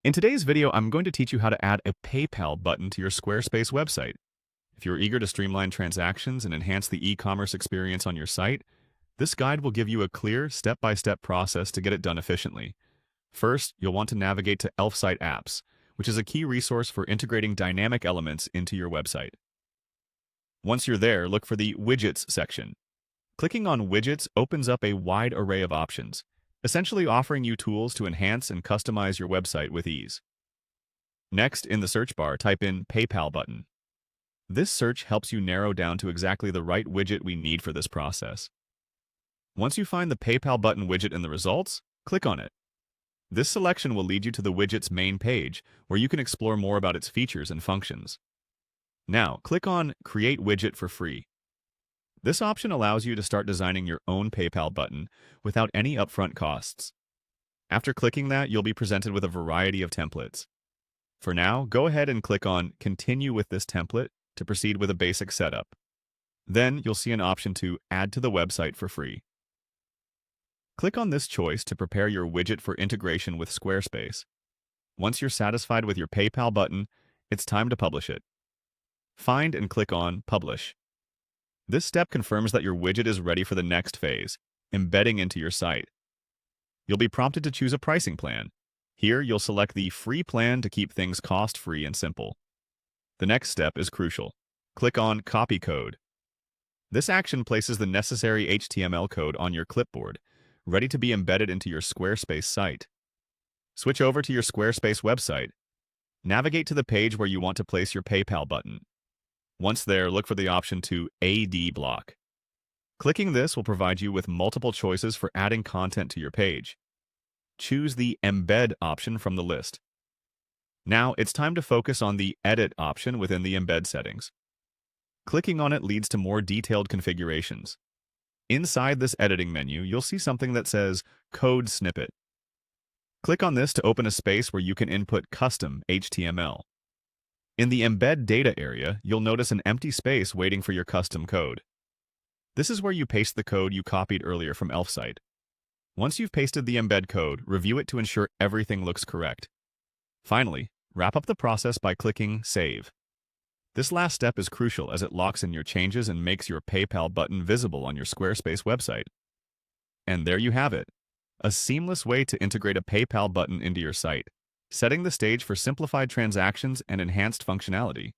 In today's video, I'm going to teach you how to add a PayPal button to your Squarespace website. If you're eager to streamline transactions and enhance the e-commerce experience on your site, this guide will give you a clear, step-by-step process to get it done efficiently. First, you'll want to navigate to Elf Site Apps, which is a key resource for integrating dynamic elements into your website. Once you're there, look for the Widgets section. Clicking on Widgets opens up a wide array of options, essentially offering you tools to enhance and customize your website with ease. Next, in the search bar, type in PayPal button. This search helps you narrow down to exactly the right widget we need for this process. Once you find the PayPal button widget in the results, click on it. This selection will lead you to the widget's main page, where you can explore more about its features and functions. Now, click on Create Widget for free. This option allows you to start designing your own PayPal button without any upfront costs. After clicking that, you'll be presented with a variety of templates. For now, go ahead and click on Continue with this template to proceed with a basic setup. Then, you'll see an option to Add to the website for free. Click on this choice to prepare your widget for integration with Squarespace. Once you're satisfied with your PayPal button, it's time to publish it. Find and click on Publish. This step confirms that your widget is ready for the next phase, embedding into your site. You'll be prompted to choose a pricing plan. Here, you'll select the free plan to keep things cost-free and simple. The next step is crucial. Click on Copy Code. This action places the necessary HTML code on your clipboard, ready to be embedded into your Squarespace site. Switch over to your Squarespace website. Navigate to the page where you want to place your PayPal button. Once there, look for the option to AD block. Clicking this will provide you with multiple choices for adding content to your page. Choose the Embed option from the list. Now, it's time to focus on the Edit option within the Embed settings. Clicking on it leads to more detailed configurations. Inside this editing menu, you'll see something that says Code Snippet. Click on this to open a space where you can input custom HTML. In the Embed Data area, you'll notice an empty space waiting for your custom code. This is where you paste the code you copied earlier from ElfSite. Once you've pasted the embed code, review it to ensure everything looks correct. Finally, wrap up the process by clicking Save. This last step is crucial as it locks in your changes and makes your PayPal button visible on your Squarespace website. And there you have it, a seamless way to integrate a PayPal button into your site, setting the stage for simplified transactions and enhanced functionality.